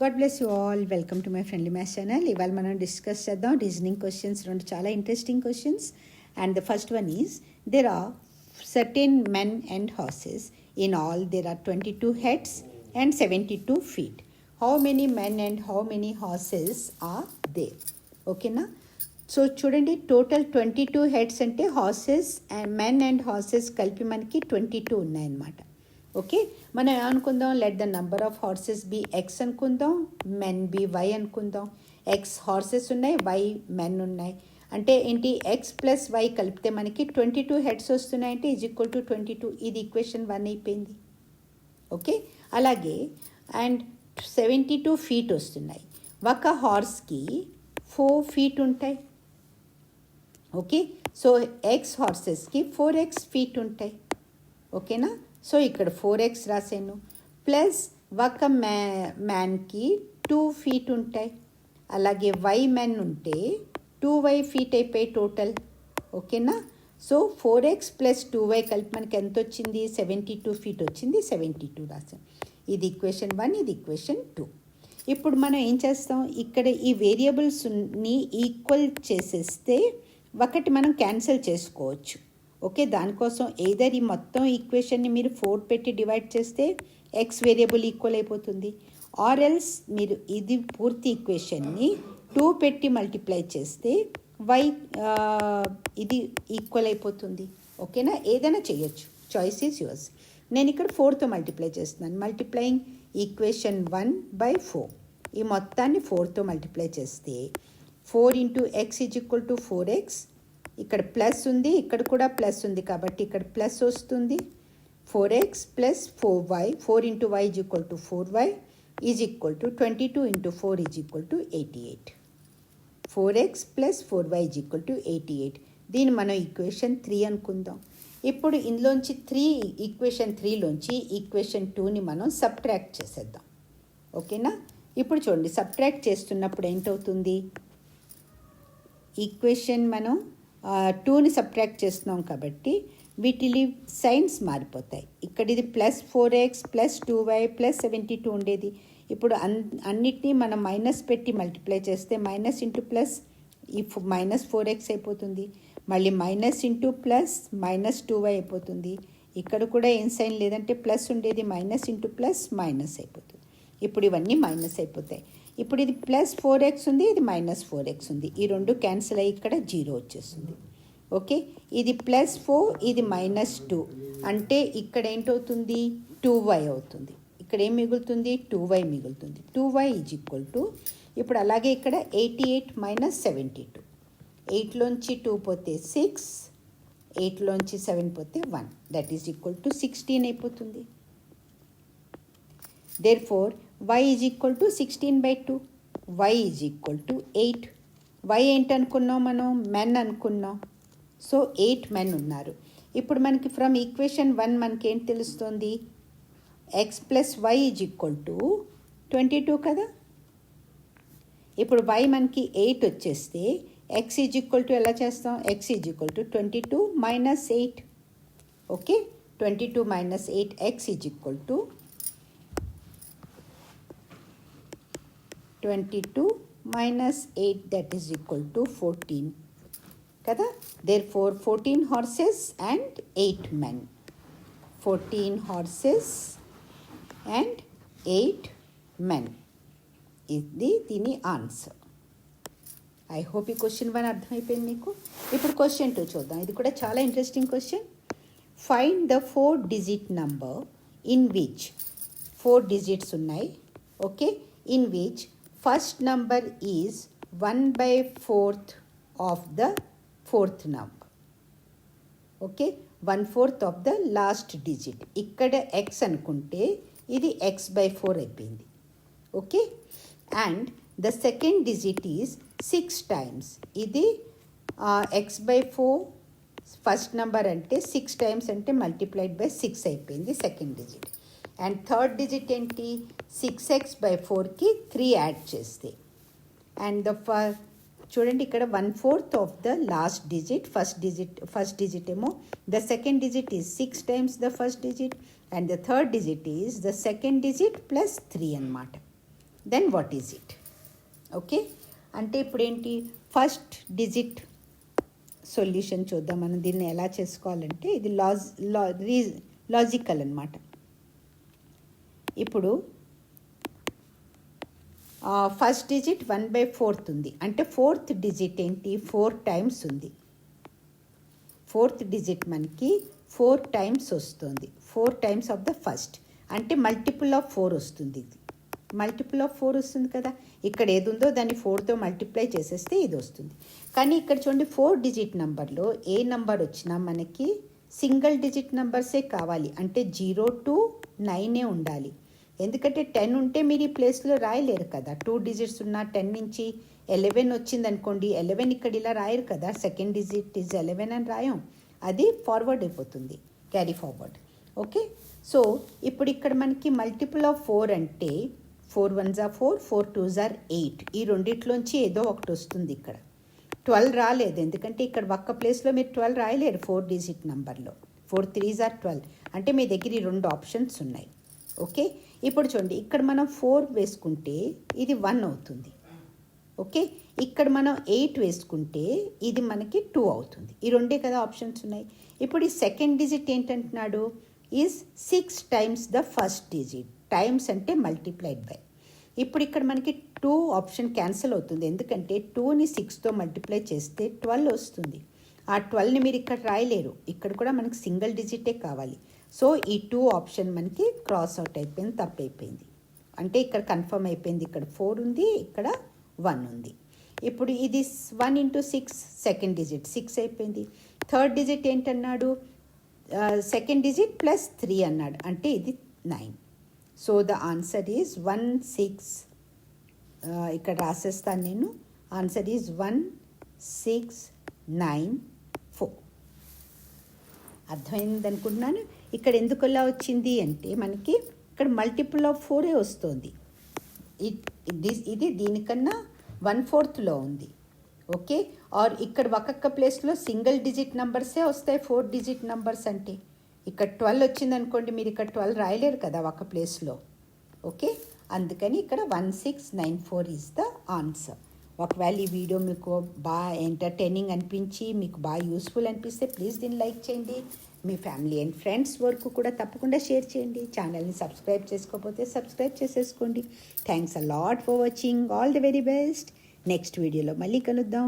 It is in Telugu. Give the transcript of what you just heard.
God bless you all. Welcome to my friendly maths channel. ఇవాళ మనం డిస్కస్ చేద్దాం రీజనింగ్ క్వశ్చన్స్, రెండు చాలా interesting questions. And the first one is there are certain men and horses. In all, there are 22 heads and 72 feet. How many men and how many horses are there? Okay na? So చూడండి, టోటల్ 22 హెడ్స్ అంటే horses and men and horses కలిపి మనకి 22 ఉన్నాయన్నమాట. ఓకే, మనం ఏమనుకుందాం, let the number of horses be x అనుకుందాం, మెన్ బి వై అనుకుందాం. ఎక్స్ హార్సెస్ ఉన్నాయి, వై మెన్ ఉన్నాయి. అంటే ఏంటి, ఎక్స్ ప్లస్ వై కలిపితే మనకి 22 హెడ్స్ వస్తున్నాయంటే ఈజ్ ఈక్వల్ టు 22. ఇది ఈక్వేషన్ 1 అయిపోయింది. ఓకే, అలాగే అండ్ 72 ఫీట్ వస్తున్నాయి. ఒక హార్స్కి 4 ఫీట్ ఉంటాయి. ఓకే, సో ఎక్స్ హార్సెస్కి 4x ఫీట్ ఉంటాయి. ఓకేనా, సో ఇక్కడ 4x రాసాను. ప్లస్ ఒక మ్యాన్కి 2 ఫీట్ ఉంటాయి. అలాగే వై మెన్ ఉంటే 2y ఫీట్ అయిపోయి టోటల్. ఓకేనా, సో 4x ప్లస్ 2y కలిపి మనకి ఎంత వచ్చింది, 72 ఫీట్ వచ్చింది. 72 రాసాం. ఇది ఈక్వేషన్ 1, ఇది ఈక్వేషన్ 2. ఇప్పుడు మనం ఏం చేస్తాం, ఇక్కడ ఈ వేరియబుల్స్ని ఈక్వల్ చేసేస్తే ఒకటి మనం క్యాన్సిల్ చేసుకోవచ్చు. ఓకే, దానికోసం ఏదర్ ఈ మొత్తం ఈక్వేషన్ని మీరు 4 పెట్టి డివైడ్ చేస్తే ఎక్స్ వేరియబుల్ ఈక్వల్ అయిపోతుంది. ఆర్ ఎల్స్ మీరు ఇది పూర్తి ఈక్వేషన్ని 2 పెట్టి మల్టిప్లై చేస్తే వై ఇది ఈక్వల్ అయిపోతుంది. ఓకేనా, ఏదైనా చేయొచ్చు, చాయిస్ ఈజ్ యువర్స్. నేను ఇక్కడ 4తో మల్టిప్లై చేస్తున్నాను. Multiplying equation 1/4. ఈ మొత్తాన్ని 4తో మల్టిప్లై చేస్తే 4 into X is equal to 4x. ఇక్కడ ప్లస్ ఉంది, ఇక్కడ కూడా ప్లస్ ఉంది కాబట్టి ఇక్కడ ప్లస్ వస్తుంది. 4x plus 4y, 4 into y is equal to 4y is equal to 22 into 4 is equal to 88. 4x plus 4y is equal to 88. దీన్ని మనం ఈక్వేషన్ 3 అనుకుందాం. ఇప్పుడు ఇందులోంచి ఈక్వేషన్ 3లోంచి ఈక్వేషన్ 2ని మనం సబ్ట్రాక్ట్ చేసేద్దాం. ఓకేనా, ఇప్పుడు చూడండి, సబ్ట్రాక్ట్ చేస్తున్నప్పుడు ఏంటవుతుంది, ఈక్వేషన్ మనం 2ని సబ్ట్రాక్ట్ చేస్తున్నాం కాబట్టి వీటిని సైన్స్ మారిపోతాయి. ఇక్కడ ఇది plus 4x plus 2y plus 72 ఉండేది. ఇప్పుడు అన్నిటినీ మనం మైనస్ పెట్టి మల్టిప్లై చేస్తే మైనస్ ఇంటూ ప్లస్ ఈ మైనస్ 4x అయిపోతుంది. మళ్ళీ minus into plus minus 2y అయిపోతుంది. ఇక్కడ కూడా ఏం సైన్ లేదంటే ప్లస్ ఉండేది, మైనస్ ఇంటూ ప్లస్ మైనస్ అయిపోతుంది. ఇప్పుడు ఇవన్నీ మైనస్ అయిపోతాయి. ఇప్పుడు ఇది ప్లస్ 4x ఉంది, ఇది మైనస్ 4x ఉంది. ఈ రెండు క్యాన్సిల్ అయ్యి ఇక్కడ 0 వచ్చేస్తుంది. ఓకే, ఇది ప్లస్ 4, ఇది మైనస్ 2 అంటే ఇక్కడ ఏంటవుతుంది, 2y అవుతుంది. ఇక్కడ ఏం మిగులుతుంది, 2y మిగులుతుంది. 2y ఈజ్ ఈక్వల్ టు, ఇప్పుడు అలాగే ఇక్కడ 88 మైనస్ 72. 8లోంచి 2 పోతే 6, 8లోంచి 7 పోతే 1, దట్ ఈజ్ ఈక్వల్ టు 16 అయిపోతుంది. Therefore, y is equal to 16/2. y is equal to 8. y ఏంటనుకున్నాం మనం, మెన్ అనుకున్నాం. సో 8 మెన్ ఉన్నారు. ఇప్పుడు మనకి ఫ్రమ్ ఈక్వేషన్ 1 మనకి ఏంటి తెలుస్తుంది, x plus y is equal to 22 కదా. ఇప్పుడు y మనకి 8 వచ్చేస్తే x ఈజ్ ఈక్వల్ టు ఎలా చేస్తాం, x is equal to 22 minus 8. Okay, 22 minus 8, x is equal to 22 minus 8, that is equal to 14 కదా. Therefore 14 horses and 8 men. 14 horses and 8 men ఇది దీని ఆన్సర్. ఐ హోప్ ఈ క్వశ్చన్ 1 అర్థమైపోయింది మీకు. ఇప్పుడు క్వశ్చన్ 2 చూద్దాం. ఇది కూడా చాలా interesting question. Find the 4 digit number in which 4 digits ఉన్నాయి. Okay, in which first number is 1/4 of the fourth number. Okay, 1/4 of the last digit. ఇక్కడ x అనుకుంటే ఇది x/4 అయిపోయింది. Okay, and the second digit is 6 times. ఇది x/4 ఫస్ట్ నెంబర్ అంటే 6 టైమ్స్ అంటే మల్టిప్లైడ్ బై 6 అయిపోయింది second digit. And third digit ఏంటి, 6x/4కి 3 యాడ్ చేస్తే. అండ్ చూడండి, ఇక్కడ 1/4 of the last digit, first digit ఏమో, the second digit is 6 times the first digit and the third digit is the second digit plus 3 అన్నమాట. Then what is it. Okay, అంటే ఇప్పుడు ఏంటి, ఫస్ట్ డిజిట్ సొల్యూషన్ చూద్దాం. మనం దీన్ని ఎలా చేసుకోవాలంటే ఇది లాజికల్ అనమాట. ఇప్పుడు ఫస్ట్ డిజిట్ 1/4 ఉంది, అంటే ఫోర్త్ డిజిట్ ఏంటి 4 టైమ్స్ ఉంది. ఫోర్త్ డిజిట్ మనకి 4 టైమ్స్ వస్తుంది, 4 టైమ్స్ ఆఫ్ ద ఫస్ట్, అంటే మల్టిపుల్ ఆఫ్ 4 వస్తుంది. ఇది మల్టిపుల్ ఆఫ్ 4 వస్తుంది కదా, ఇక్కడ ఏది ఉందో దాన్ని 4తో మల్టిప్లై చేసేస్తే ఇది వస్తుంది. కానీ ఇక్కడ చూడండి 4 డిజిట్ నెంబర్లో ఏ నెంబర్ వచ్చినా మనకి సింగిల్ డిజిట్ నెంబర్సే కావాలి, అంటే 0 to 9 ఉండాలి. ఎందుకంటే 10 ఉంటే మీరు ఈ ప్లేస్లో రాయలేరు కదా. 2 డిజిట్స్ ఉన్న 10 నుంచి 11 వచ్చింది అనుకోండి, 11 ఇక్కడ ఇలా రాయరు కదా, సెకండ్ డిజిట్ ఈజ్ 11 అని రాయం, అది ఫార్వర్డ్ అయిపోతుంది, క్యారీ ఫార్వర్డ్. ఓకే, సో ఇప్పుడు ఇక్కడ మనకి మల్టిపుల్ ఆఫ్ 4 అంటే 4 1s are 4, 4 2s are 8. ఈ రెండిట్లోంచి ఏదో ఒకటి వస్తుంది. ఇక్కడ 12 రాలేదు, ఎందుకంటే ఇక్కడ ఒక్క ప్లేస్లో మీరు 12 రాయలేరు 4 డిజిట్ నెంబర్లో. 4 3s are 12, అంటే మీ దగ్గర ఈ 2 ఆప్షన్స్ ఉన్నాయి. ఓకే, ఇప్పుడు చూడండి ఇక్కడ మనం 4 వేసుకుంటే ఇది 1 అవుతుంది. ఓకే, ఇక్కడ మనం 8 వేసుకుంటే ఇది మనకి 2 అవుతుంది. ఈ రెండే కదా ఆప్షన్స్ ఉన్నాయి. ఇప్పుడు ఈ సెకండ్ డిజిట్ ఏంటంటున్నాడు, is 6 times the first digit. Times అంటే మల్టిప్లైడ్ బై. ఇప్పుడు ఇక్కడ మనకి 2 ఆప్షన్ క్యాన్సిల్ అవుతుంది, ఎందుకంటే 2ని 6తో మల్టిప్లై చేస్తే 12 వస్తుంది. ఆ 12ని మీరు ఇక్కడ రాయలేరు, ఇక్కడ కూడా మనకి సింగిల్ డిజిటే కావాలి. సో ఈ 2 ఆప్షన్ మనకి క్రాస్ అవుట్ అయిపోయింది, తప్పైపోయింది. అంటే ఇక్కడ కన్ఫర్మ్ అయిపోయింది, ఇక్కడ 4 ఉంది, ఇక్కడ 1 ఉంది. ఇప్పుడు ఇది 1 into 6 సెకండ్ డిజిట్ 6 అయిపోయింది. థర్డ్ డిజిట్ ఏంటన్నాడు, సెకండ్ డిజిట్ ప్లస్ 3 అన్నాడు, అంటే ఇది 9. So the answer is 1 6. ఇక్కడ రాసేస్తాను నేను, ఆన్సర్ ఈజ్ 1 6 9 4. అర్థమైంది అనుకుంటున్నాను. ఇక్కడ ఎందుకు అలా వచ్చింది అంటే మనకి ఇక్కడ మల్టిపుల్ ఆఫ్ 4 వస్తుంది, ఇది దీనికన్నా 1/4లో ఉంది. ఓకే, ఆర్ ఇక్కడ ఒక్కొక్క ప్లేస్లో సింగిల్ డిజిట్ నెంబర్సే వస్తాయి 4 డిజిట్ నెంబర్స్ అంటే. ఇక్కడ 12 వచ్చింది అనుకోండి, మీరు ఇక్కడ 12 రాయలేరు కదా ఒక ప్లేస్లో. ఓకే, అందుకని ఇక్కడ 1694 ఈజ్ ద ఆన్సర్. ఒకవేళ ఈ వీడియో మీకు బాగా ఎంటర్టైనింగ్ అనిపించి మీకు బాగా యూస్ఫుల్ అనిపిస్తే ప్లీజ్ దీన్ని లైక్ చేయండి. మీ ఫ్యామిలీ అండ్ ఫ్రెండ్స్ వరకు కూడా తప్పకుండా షేర్ చేయండి. ఛానల్ని సబ్స్క్రైబ్ చేసుకోకపోతే సబ్స్క్రైబ్ చేసేసుకోండి. Thanks a lot for watching. All the very best. Next వీడియోలో మళ్ళీ కలుద్దాం.